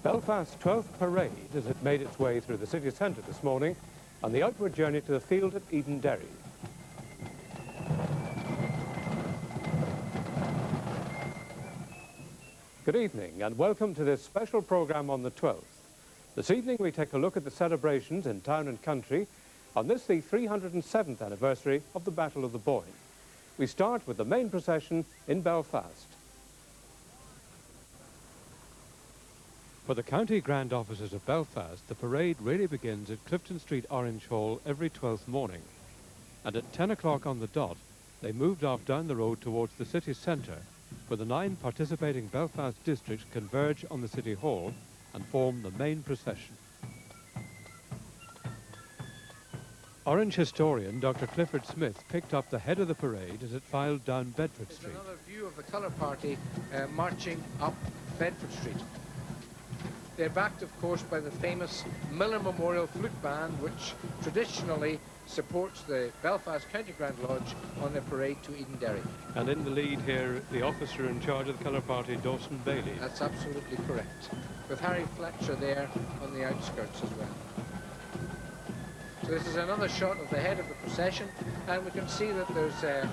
Belfast's 12th parade as it made its way through the city centre this morning on the outward journey to the field at Edenderry. Good evening and welcome to this special programme on the 12th. This evening we take a look at the celebrations in town and country on this, the 307th anniversary of the Battle of the Boyne. We start with the main procession in Belfast. For the County Grand Officers of Belfast, the parade really begins at Clifton Street Orange Hall every 12th morning. And at 10 o'clock on the dot, they moved off down the road towards the city centre, where the 9 participating Belfast districts converge on the City Hall and form the main procession. Orange historian Dr. Clifford Smith picked up the head of the parade as it filed down Bedford Street. There's another view of the colour party marching up Bedford Street. They're backed, of course, by the famous Miller Memorial Flute Band, which traditionally supports the Belfast County Grand Lodge on their parade to Edenderry. And in the lead here, the officer in charge of the colour party, Dawson Bailey. That's absolutely correct, with Harry Fletcher there on the outskirts as well. So this is another shot of the head of the procession, and we can see that there's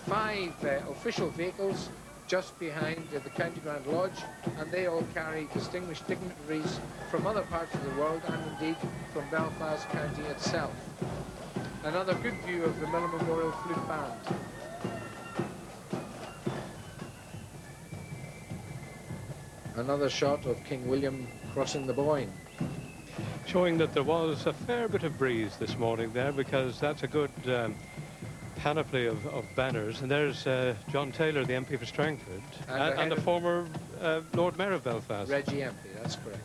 5 official vehicles just behind the County Grand Lodge, and they all carry distinguished dignitaries from other parts of the world and indeed from Belfast County itself. Another good view of the Miller Memorial Flute Band. Another shot of King William crossing the Boyne. Showing that there was a fair bit of breeze this morning there, because that's a good panoply of banners. And there's John Taylor, the MP for Strangford, and the former Lord Mayor of Belfast. Reggie MP, that's correct.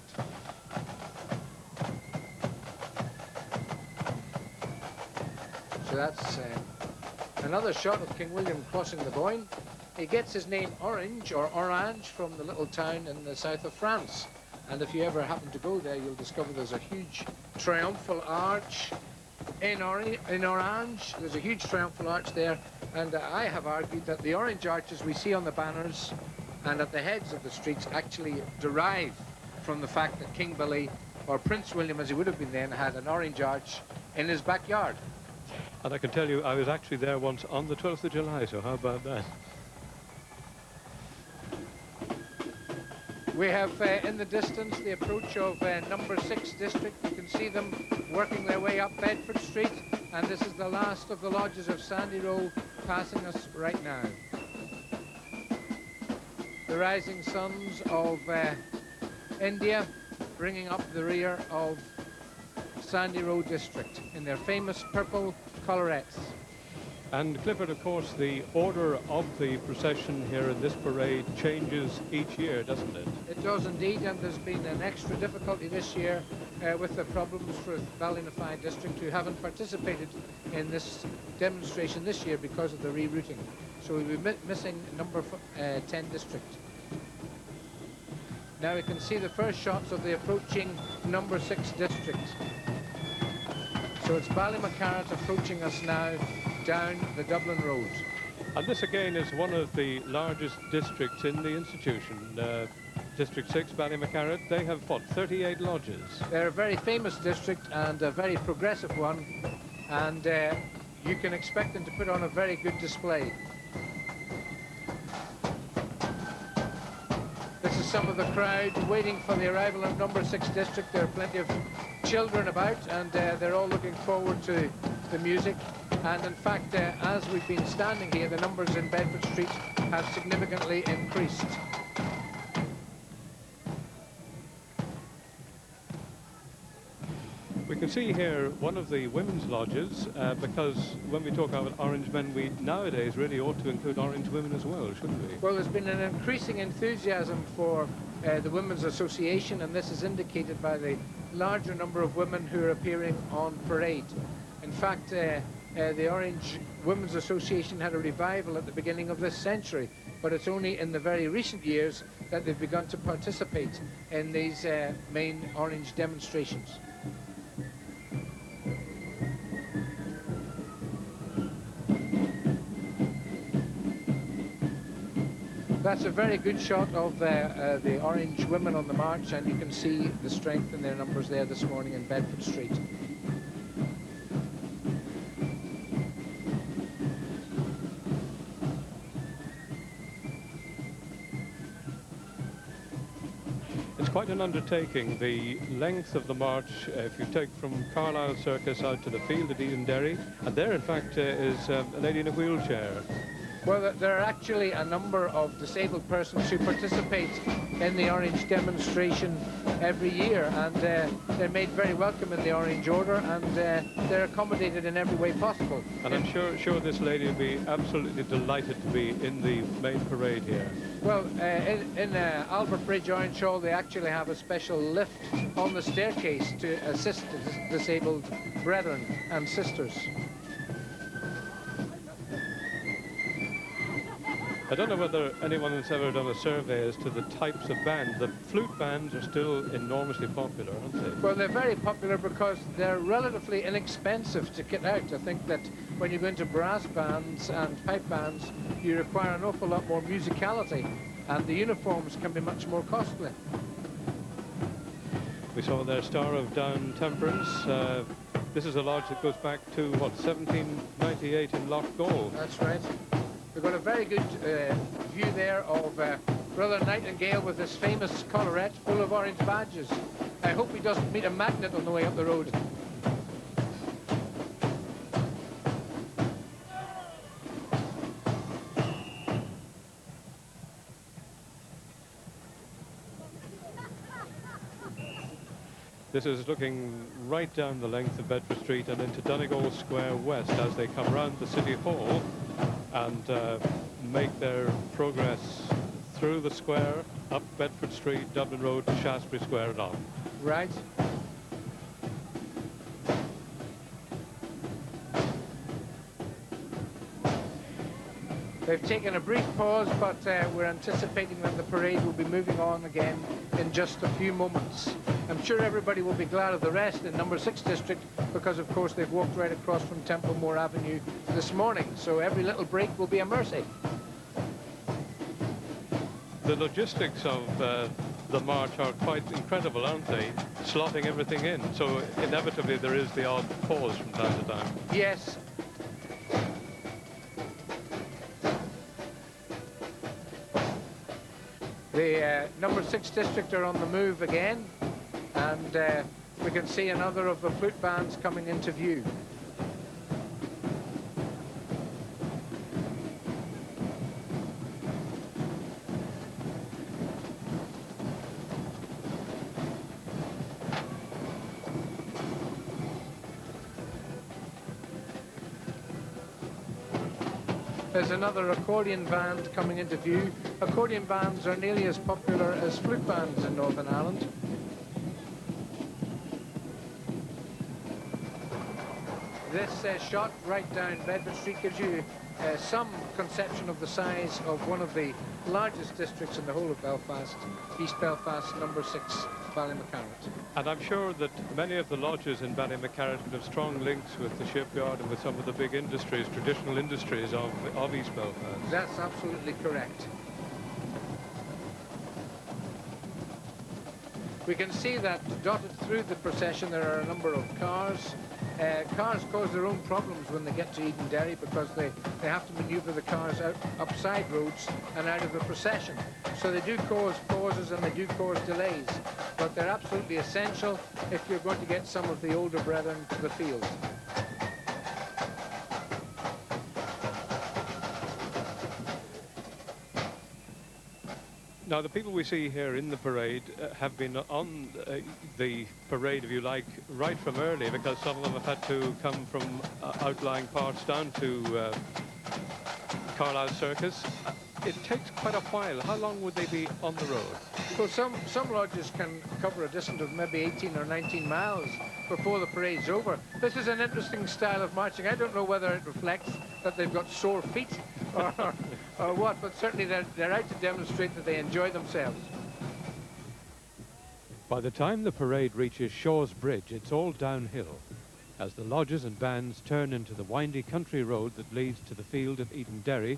So that's another shot of King William crossing the Boyne. He gets his name Orange, or Orange, from the little town in the south of France. And if you ever happen to go there, you'll discover there's a huge triumphal arch in orange. There's a huge triumphal arch there, and I have argued that the orange arches we see on the banners and at the heads of the streets actually derive from the fact that King Billy, or Prince William as he would have been then, had an orange arch in his backyard. And I can tell you, I was actually there once on the 12th of July, so how about that? We have in the distance the approach of number 6 district. You can see them working their way up Bedford Street, and this is the last of the lodges of Sandy Row passing us right now. The rising suns of India bringing up the rear of Sandy Row district in their famous purple collarettes. And Clifford, of course, the order of the procession here in this parade changes each year, doesn't it? It does indeed, and there's been an extra difficulty this year with the problems for Ballynafied district, who haven't participated in this demonstration this year because of the rerouting. So we'll be missing number 10 district. Now we can see the first shots of the approaching number 6 district. So it's Ballymacarrat approaching us now down the Dublin Road. And this again is one of the largest districts in the institution. District 6, Ballymacarrat, they have, what, 38 lodges? They're a very famous district and a very progressive one, and you can expect them to put on a very good display. This is some of the crowd waiting for the arrival of number 6 district. There are plenty of children about, and they're all looking forward to the music. And in fact, as we've been standing here, the numbers in Bedford Street have significantly increased. We can see here one of the women's lodges, because when we talk about orange men, we nowadays really ought to include orange women as well, shouldn't we? Well, there's been an increasing enthusiasm for the Women's Association, and this is indicated by the larger number of women who are appearing on parade. In fact, the Orange Women's Association had a revival at the beginning of this century, but it's only in the very recent years that they've begun to participate in these main orange demonstrations. That's a very good shot of the Orange women on the march, and you can see the strength in their numbers there this morning in Bedford Street. It's quite an undertaking, the length of the march, if you take from Carlisle Circus out to the field at Edenderry, and there in fact is a lady in a wheelchair. Well, there are actually a number of disabled persons who participate in the Orange demonstration every year, and they're made very welcome in the Orange Order, and they're accommodated in every way possible. And I'm sure this lady will be absolutely delighted to be in the main parade here. Well, in Albert Bridge, Orange Hall, they actually have a special lift on the staircase to assist the disabled brethren and sisters. I don't know whether anyone has ever done a survey as to the types of band. The flute bands are still enormously popular, aren't they? Well, they're very popular because they're relatively inexpensive to get out. I think that when you go into brass bands and pipe bands, you require an awful lot more musicality, and the uniforms can be much more costly. We saw their Star of Down Temperance. This is a lodge that goes back to, what, 1798 in Loch Goal. That's right. We've got a very good view there of Brother Nightingale with his famous collarette full of orange badges. I hope he doesn't meet a magnet on the way up the road. This is looking right down the length of Bedford Street and into Donegal Square West as they come round the City Hall and make their progress through the square, up Bedford Street, Dublin Road to Shaftesbury Square and on. Right. They've taken a brief pause, but we're anticipating that the parade will be moving on again in just a few moments. I'm sure everybody will be glad of the rest in number 6 district because, of course, they've walked right across from Templemore Avenue this morning, so every little break will be a mercy. The logistics of the march are quite incredible, aren't they? Slotting everything in, so inevitably there is the odd pause from time to time. Yes. The number 6 district are on the move again, and we can see another of the flute bands coming into view. There's another accordion band coming into view. Accordion bands are nearly as popular as flute bands in Northern Ireland. This shot right down Bedford Street gives you some conception of the size of one of the largest districts in the whole of Belfast, East Belfast, number 6, Ballymacarrat. And I'm sure that many of the lodges in Ballymacarrat would have strong links with the shipyard and with some of the big industries, traditional industries of East Belfast. That's absolutely correct. We can see that dotted through the procession there are a number of cars. Cars cause their own problems when they get to Edenderry because they have to manoeuvre the cars up side roads and out of the procession. So they do cause pauses and they do cause delays, but they're absolutely essential if you're going to get some of the older brethren to the field. Now, the people we see here in the parade have been on the parade, if you like, right from early, because some of them have had to come from outlying parts down to Carlisle Circus. It takes quite a while. How long would they be on the road? Well, some lodges can cover a distance of maybe 18 or 19 miles before the parade's over. This is an interesting style of marching. I don't know whether it reflects that they've got sore feet or what, but certainly they're out to demonstrate that they enjoy themselves. By the time the parade reaches Shaw's Bridge, it's all downhill, as the lodges and bands turn into the windy country road that leads to the field of Edenderry,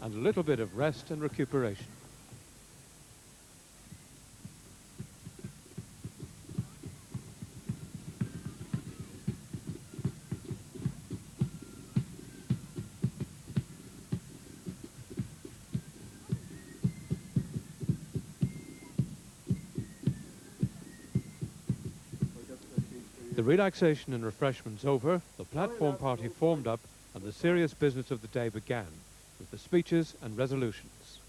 and a little bit of rest and recuperation. The relaxation and refreshments over, the platform party formed up and the serious business of the day began, with the speeches and resolutions.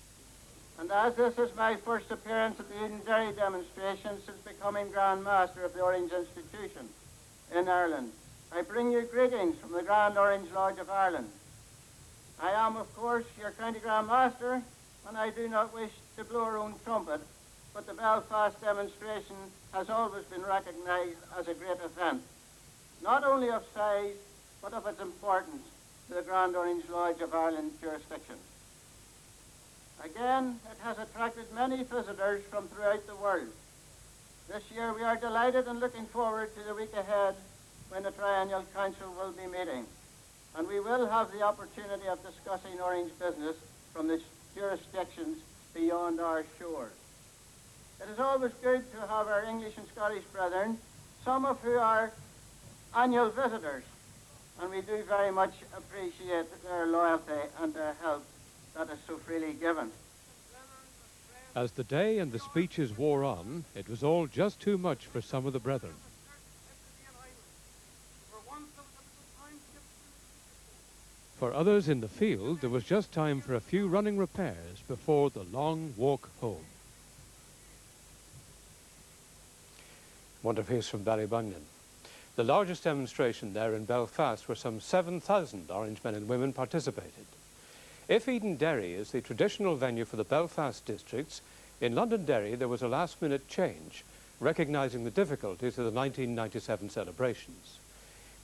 And as this is my first appearance at the Eden Dairy demonstration since becoming Grand Master of the Orange Institution in Ireland, I bring you greetings from the Grand Orange Lodge of Ireland. I am, of course, your County Grand Master, and I do not wish to blow our own trumpet, but the Belfast demonstration has always been recognised as a great event, not only of size, but of its importance to the Grand Orange Lodge of Ireland jurisdiction. Again, it has attracted many visitors from throughout the world. This year we are delighted and looking forward to the week ahead when the Triennial Council will be meeting, and we will have the opportunity of discussing Orange business from the jurisdictions beyond our shores. It is always good to have our English and Scottish brethren, some of who are annual visitors, and we do very much appreciate their loyalty and their help that is so freely given. As the day and the speeches wore on, it was all just too much for some of the brethren. For others in the field, there was just time for a few running repairs before the long walk home. One piece from Ballybunion. The largest demonstration there in Belfast, where some 7,000 Orange men and women participated. If Eden Derry is the traditional venue for the Belfast districts, in Londonderry there was a last-minute change, recognising the difficulties of the 1997 celebrations.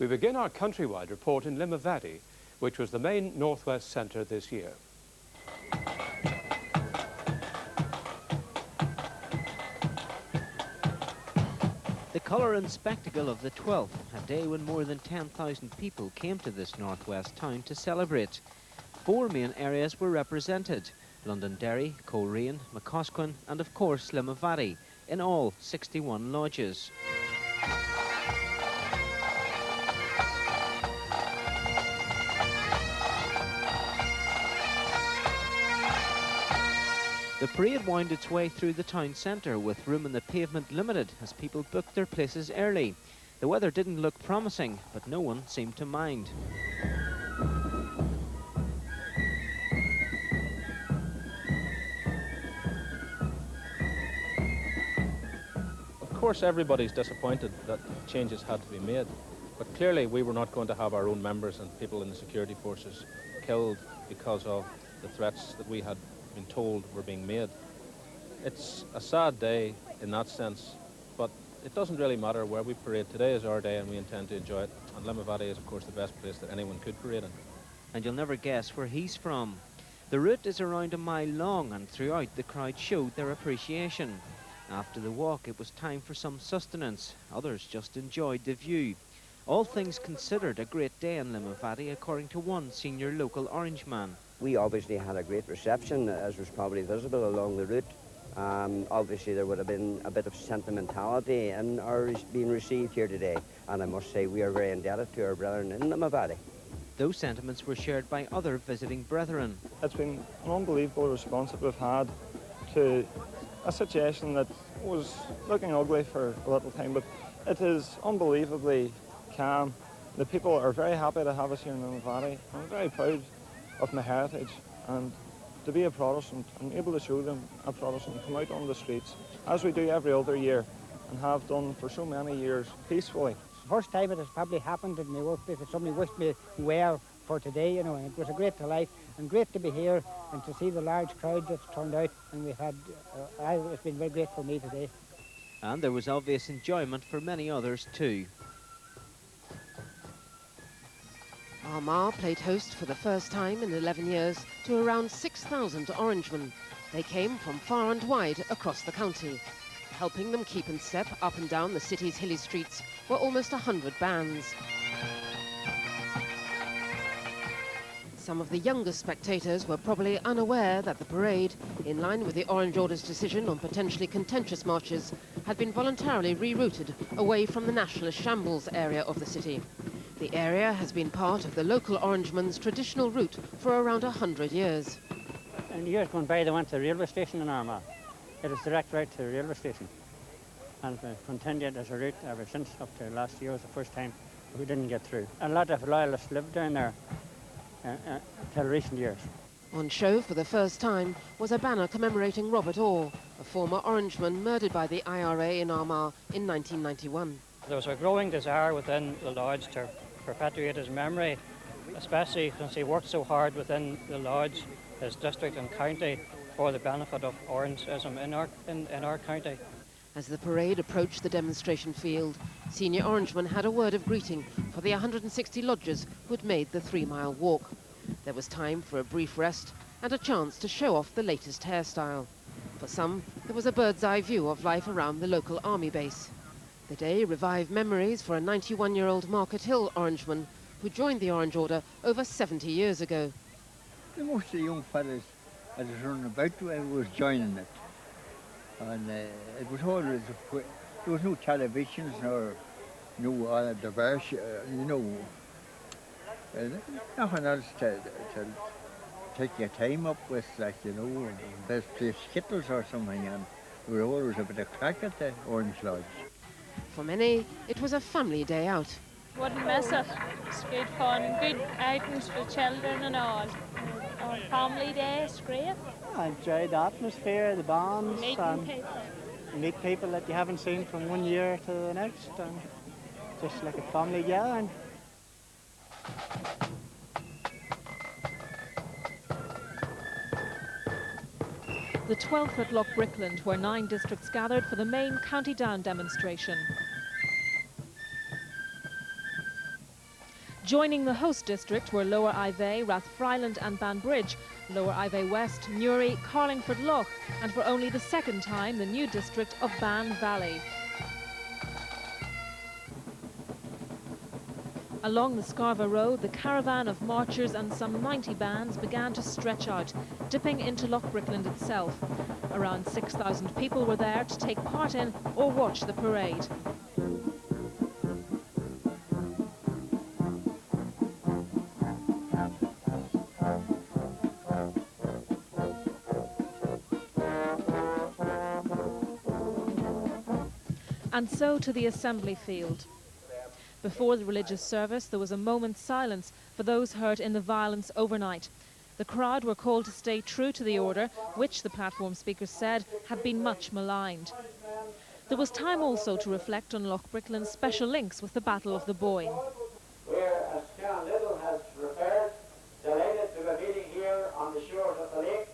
We begin our countrywide report in Limavady, which was the main northwest centre this year. The colour and spectacle of the 12th, a day when more than 10,000 people came to this northwest town to celebrate. 4 main areas were represented: Londonderry, Coleraine, McCosquin and of course Limavady, in all 61 lodges. The parade wound its way through the town centre with room in the pavement limited as people booked their places early. The weather didn't look promising, but no one seemed to mind. Of course, everybody's disappointed that changes had to be made, but clearly we were not going to have our own members and people in the security forces killed because of the threats that we had been told were being made. It's a sad day in that sense, but it doesn't really matter where we parade. Today is our day and we intend to enjoy it, and Limavady is of course the best place that anyone could parade in. And you'll never guess where he's from. The route is around a mile long, and throughout the crowd showed their appreciation. After the walk it was time for some sustenance. Others just enjoyed the view. All things considered, a great day in Limavady, according to one senior local Orange man. We obviously had a great reception, as was probably visible along the route. Obviously there would have been a bit of sentimentality in our being received here today, and I must say we are very indebted to our brethren in Limavady. Those sentiments were shared by other visiting brethren. It's been an unbelievable response that we've had to a situation that was looking ugly for a little time, but it is unbelievably calm. The people are very happy to have us here in Limavady. I'm very proud of my heritage, and to be a Protestant and able to show them a Protestant, come out on the streets, as we do every other year and have done for so many years, peacefully. First time it has probably happened in my workplace that somebody wished me well for today, you know, and it was a great delight and great to be here and to see the large crowd that's turned out, and we've had, it's been very great for me today. And there was obvious enjoyment for many others too. Armagh played host for the first time in 11 years to around 6,000 Orangemen. They came from far and wide across the county. Helping them keep in step up and down the city's hilly streets were almost 100 bands. Some of the younger spectators were probably unaware that the parade, in line with the Orange Order's decision on potentially contentious marches, had been voluntarily rerouted away from the nationalist shambles area of the city. The area has been part of the local Orangemen's traditional route for around 100 years. In years gone by, they went to the railway station in Armagh. It was direct right to the railway station. And it's continued as a route ever since. Up to last year was the first time we didn't get through. A lot of loyalists lived down there till recent years. On show for the first time was a banner commemorating Robert Orr, a former Orangeman murdered by the IRA in Armagh in 1991. There was a growing desire within the Lodge to perpetuate his memory, especially since he worked so hard within the Lodge, his district and county, for the benefit of Orangeism in our county. As the parade approached the demonstration field, senior Orangemen had a word of greeting for the 160 lodgers who had made the 3-mile walk. There was time for a brief rest and a chance to show off the latest hairstyle. For some, there was a bird's-eye view of life around the local army base. The day revived memories for a 91-year-old Market Hill Orangeman who joined the Orange Order over 70 years ago. The most of the young fellas that was running about was joining it. And it was always, there was no televisions nor no diverse, nothing else to take your time up with, like, best play skittles or something, and there was always a bit of crack at the Orange Lodge. For many, it was a family day out. Wouldn't miss it. It's good fun, good outings for children and all. Our family day is great. I enjoyed the atmosphere, the bands, Meeting people. Meet people that you haven't seen from one year to the next, and just like a family gathering. The 12th at Loch Brickland, where 9 districts gathered for the main County Down demonstration. Joining the host district were Lower Ivey, Rathfriland and Banbridge, Lower Ivey West, Newry, Carlingford Loch, and for only the second time the new district of Ban Valley. Along the Scarva Road, the caravan of marchers and some 90 bands began to stretch out, dipping into Loch Brickland itself. Around 6,000 people were there to take part in or watch the parade. And so to the assembly field. Before the religious service, there was a moment's silence for those hurt in the violence overnight. The crowd were called to stay true to the order, which the platform speakers said had been much maligned. There was time also to reflect on Loch Brickland's special links with the Battle of the Boyne. Where, as Cairn Little has referred, delighted to be meeting here on the shores of the lake,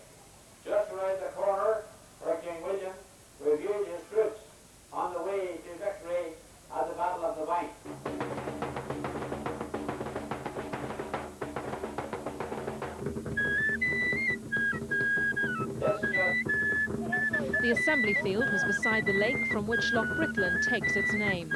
just around the corner where King William reviewed his troops on the way to victory at the Battle of the Boyne. The assembly field was beside the lake from which Loch Brickland takes its name.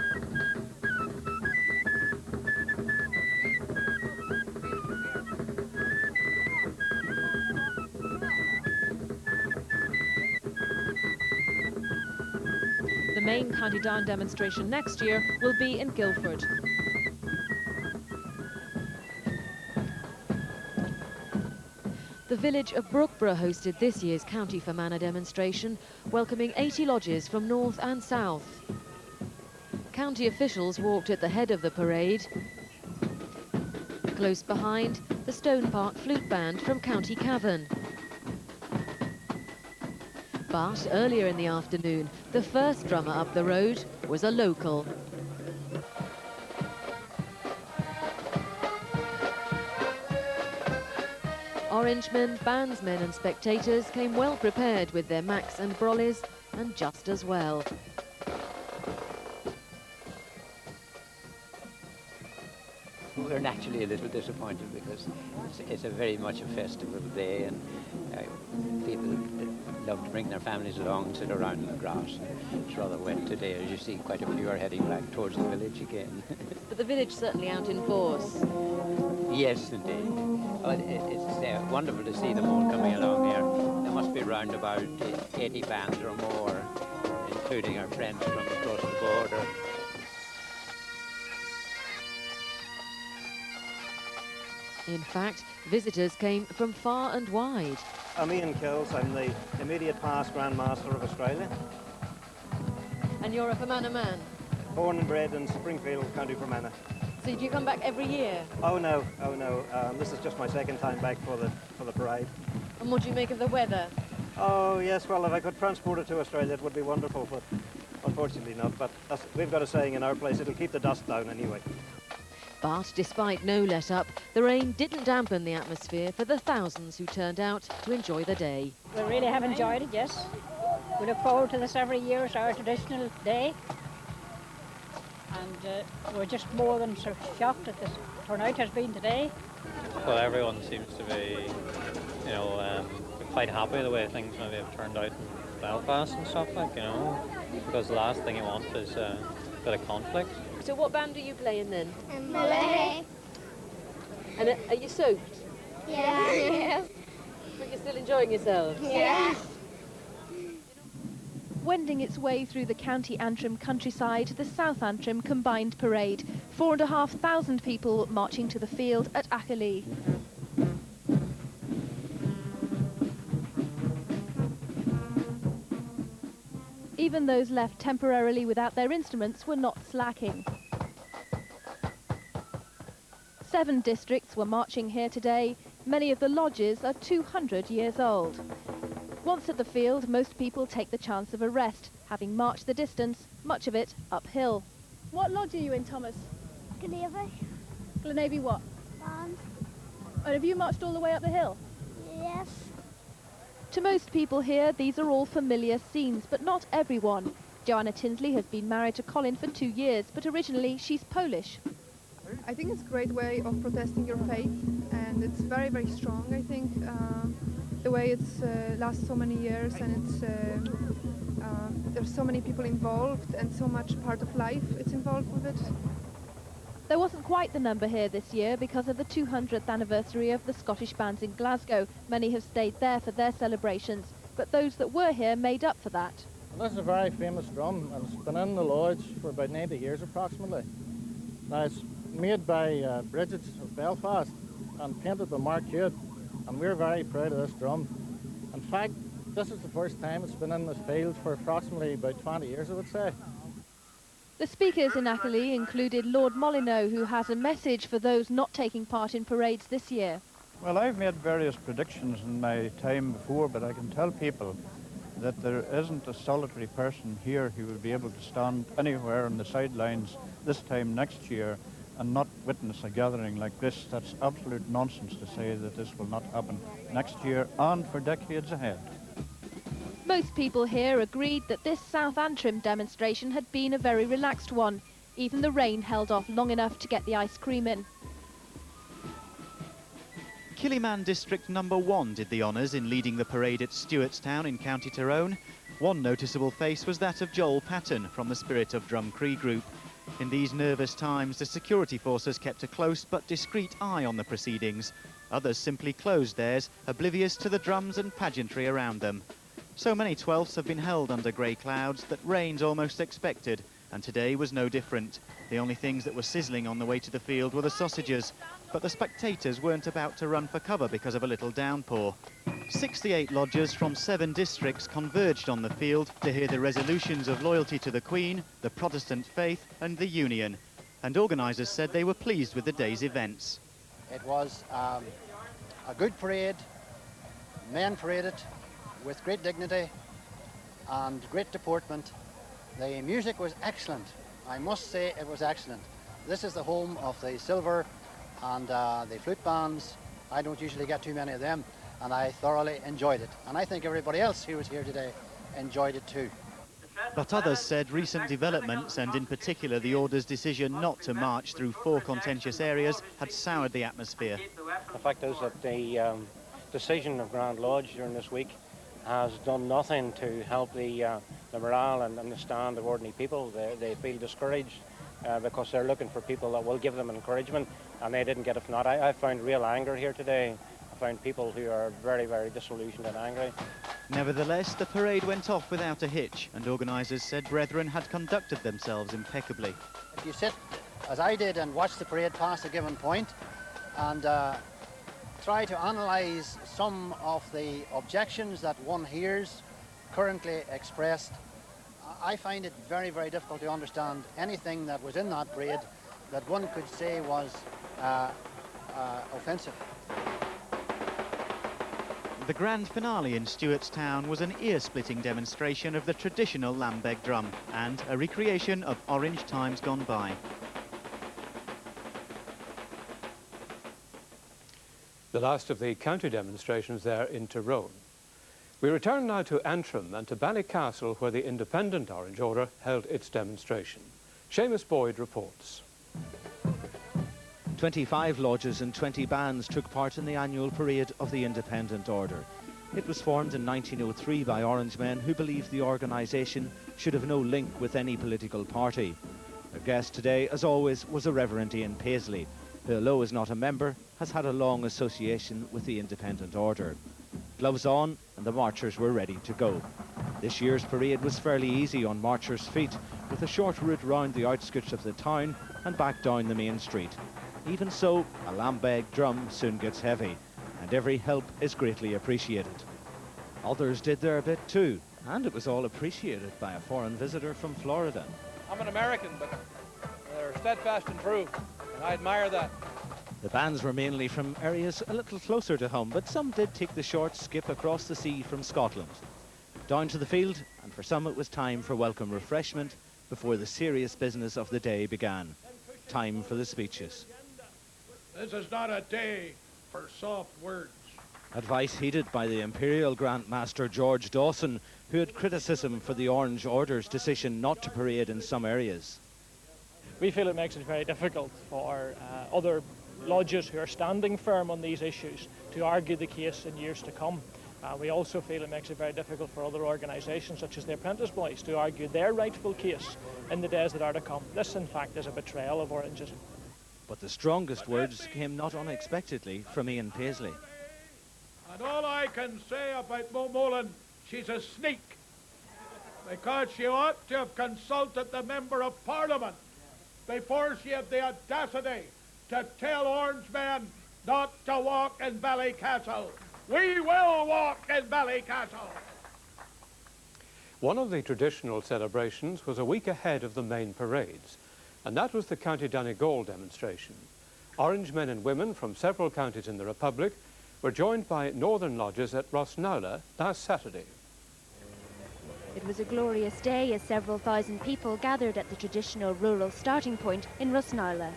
The main County Down demonstration next year will be in Guildford. The village of Brookborough hosted this year's County Fermanagh demonstration, welcoming 80 lodges from north and south. County officials walked at the head of the parade. Close behind, the Stone Park Flute Band from County Cavan. But earlier in the afternoon, the first drummer up the road was a local. Orangemen, bandsmen and spectators came well prepared with their macks and brollies, and just as well. We're naturally a little disappointed because it's a very much a festival day, and people love to bring their families along and sit around in the grass. It's rather wet today, as you see. Quite a few are heading back towards the village again. But the village certainly out in force. Yes, indeed. Oh, it's wonderful to see them all coming along here. There must be round about 80 bands or more, including our friends from across the border. In fact, visitors came from far and wide. I'm Ian Kills. I'm the immediate past Grand Master of Australia. And you're a Fermanagh man? Born and bred in Springfield, County Fermanagh. So do you come back every year? Oh no. This is just my second time back for the parade. And what do you make of the weather? Oh yes, well if I could transport it to Australia it would be wonderful, but unfortunately not. But we've got a saying in our place, it'll keep the dust down anyway. But despite no let-up, the rain didn't dampen the atmosphere for the thousands who turned out to enjoy the day. We really have enjoyed it, yes. We look forward to this every year. It's our traditional day. And we're just more than so shocked that this turnout has been today. Well, everyone seems to be, quite happy the way things maybe have turned out in Belfast and stuff, because the last thing you want is a bit of conflict. So what band are you playing then? Malay. And are you soaked? Yeah. Yes. But you're still enjoying yourselves? Yeah. Wending its way through the County Antrim countryside, the South Antrim Combined Parade. 4,500 people marching to the field at Achillee. Even those left temporarily without their instruments were not slacking. 7 districts were marching here today. Many of the lodges are 200 years old. Once at the field, most people take the chance of a rest, having marched the distance, much of it uphill. What lodge are you in, Thomas? Glenavy. Glenavy what? Band. And have you marched all the way up the hill? Yes. To most people here, these are all familiar scenes, but not everyone. Joanna Tinsley has been married to Colin for 2 years, but originally she's Polish. I think it's a great way of protesting your faith, and it's very, very strong, I think. The way it's lasts so many years, and it's there's so many people involved and so much part of life it's involved with it. There wasn't quite the number here this year because of the 200th anniversary of the Scottish bands in Glasgow. Many have stayed there for their celebrations, but those that were here made up for that. This is a very famous drum, and it's been in the lodge for about 90 years approximately. Now it's made by Bridget of Belfast and painted by Mark Hewitt, and we're very proud of this drum. In fact, this is the first time it's been in this field for approximately about 20 years, I would say. The speakers in Achillee included Lord Molyneux, who has a message for those not taking part in parades this year. Well, I've made various predictions in my time before, but I can tell people that there isn't a solitary person here who will be able to stand anywhere on the sidelines this time next year and not witness a gathering like this. That's absolute nonsense to say that this will not happen next year and for decades ahead. Most people here agreed that this South Antrim demonstration had been a very relaxed one. Even the rain held off long enough to get the ice cream in. Killyman District number 1 did the honours in leading the parade at Stewartstown in County Tyrone. One noticeable face was that of Joel Patton from the Spirit of Drumcree group. In these nervous times, the security forces kept a close but discreet eye on the proceedings. Others simply closed theirs, oblivious to the drums and pageantry around them. So many Twelfths have been held under grey clouds that rain's almost expected, and today was no different. The only things that were sizzling on the way to the field were the sausages, but the spectators weren't about to run for cover because of a little downpour. 68 lodgers from 7 districts converged on the field to hear the resolutions of loyalty to the Queen, the Protestant faith and the Union. And organisers said they were pleased with the day's events. It was a good parade. Men paraded with great dignity and great deportment. The music was excellent. I must say it was excellent. This is the home of the silver and the flute bands. I don't usually get too many of them, and I thoroughly enjoyed it. And I think everybody else who was here today enjoyed it too. But others said recent developments, and in particular the Order's decision not to march through 4 contentious areas, had soured the atmosphere. The fact is that the decision of Grand Lodge during this week has done nothing to help the morale and the stand of ordinary people. They feel discouraged because they're looking for people that will give them encouragement, and they didn't get it from that. I found real anger here today. I found people who are very, very disillusioned and angry. Nevertheless, the parade went off without a hitch, and organisers said Brethren had conducted themselves impeccably. If you sit, as I did, and watch the parade past a given point, and try to analyse some of the objections that one hears currently expressed, I find it very, very difficult to understand anything that was in that parade that one could say was offensive. The grand finale in Stewartstown was an ear-splitting demonstration of the traditional Lambeg drum and a recreation of Orange times gone by. The last of the county demonstrations there in Tyrone. We return now to Antrim and to Ballycastle, where the Independent Orange Order held its demonstration. Seamus Boyd reports. 25 lodges and 20 bands took part in the annual parade of the Independent Order. It was formed in 1903 by Orange men who believed the organisation should have no link with any political party. Our guest today, as always, was the Reverend Ian Paisley, who, although is not a member, has had a long association with the Independent Order. Gloves on, and the marchers were ready to go. This year's parade was fairly easy on marchers' feet, with a short route round the outskirts of the town and back down the main street. Even so, a Lambeg drum soon gets heavy, and every help is greatly appreciated. Others did their bit too, and it was all appreciated by a foreign visitor from Florida. I'm an American, but they're steadfast and true, and I admire that. The bands were mainly from areas a little closer to home, but some did take the short skip across the sea from Scotland. Down to the field, and for some it was time for welcome refreshment before the serious business of the day began. Time for the speeches. This is not a day for soft words. Advice heeded by the Imperial Grand Master George Dawson, who had criticism for the Orange Order's decision not to parade in some areas. We feel it makes it very difficult for other lodges who are standing firm on these issues to argue the case in years to come. We also feel it makes it very difficult for other organisations such as the Apprentice Boys to argue their rightful case in the days that are to come. This in fact is a betrayal of Orangeism. But the strongest words came not unexpectedly from Ian Paisley. And all I can say about Mo Mullen, she's a sneak. Because she ought to have consulted the Member of Parliament before she had the audacity to tell Orange men not to walk in Ballycastle. We will walk in Ballycastle. One of the traditional celebrations was a week ahead of the main parades, and that was the County Donegal demonstration. Orange men and women from several counties in the Republic were joined by northern lodges at Rosnowla last Saturday. It was a glorious day as several thousand people gathered at the traditional rural starting point in Rosnowla.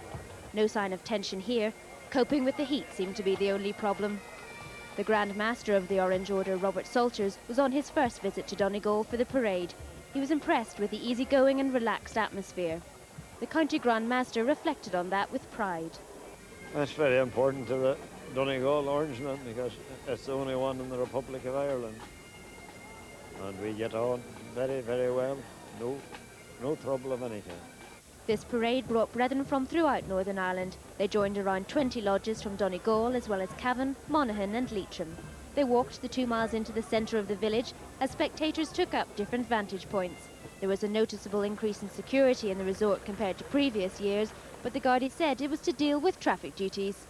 No sign of tension here. Coping with the heat seemed to be the only problem. The Grand Master of the Orange Order, Robert Salters, was on his first visit to Donegal for the parade. He was impressed with the easygoing and relaxed atmosphere. The County Grand Master reflected on that with pride. That's very important to the Donegal Orangemen because it's the only one in the Republic of Ireland. And we get on very, very well. No trouble of any kind. This parade brought brethren from throughout Northern Ireland. They joined around 20 lodges from Donegal as well as Cavan, Monaghan and Leitrim. They walked the 2 miles into the centre of the village as spectators took up different vantage points. There was a noticeable increase in security in the resort compared to previous years, but the Gardaí said it was to deal with traffic duties.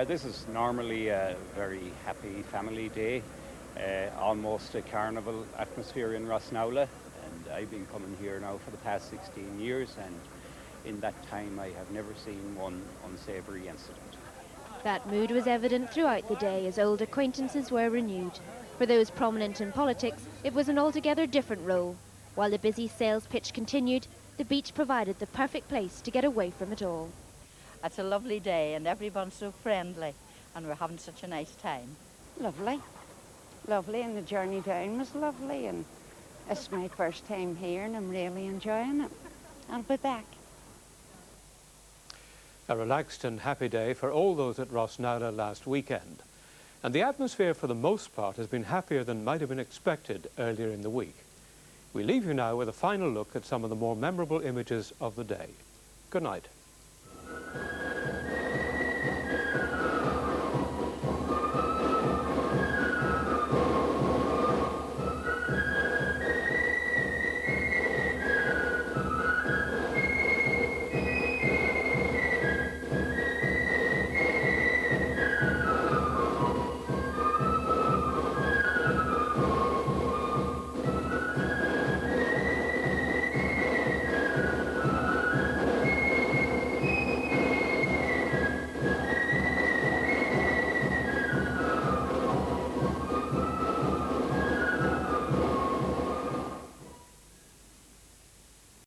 This is normally a very happy family day, almost a carnival atmosphere in Rosnowla, and I've been coming here now for the past 16 years, and in that time I have never seen one unsavoury incident. That mood was evident throughout the day as old acquaintances were renewed. For those prominent in politics, it was an altogether different role. While the busy sales pitch continued, the beach provided the perfect place to get away from it all. It's a lovely day and everyone's so friendly and we're having such a nice time. Lovely. Lovely, and the journey down was lovely, and it's my first time here and I'm really enjoying it. I'll be back. A relaxed and happy day for all those at Rosnowla last weekend. And the atmosphere for the most part has been happier than might have been expected earlier in the week. We leave you now with a final look at some of the more memorable images of the day. Good night.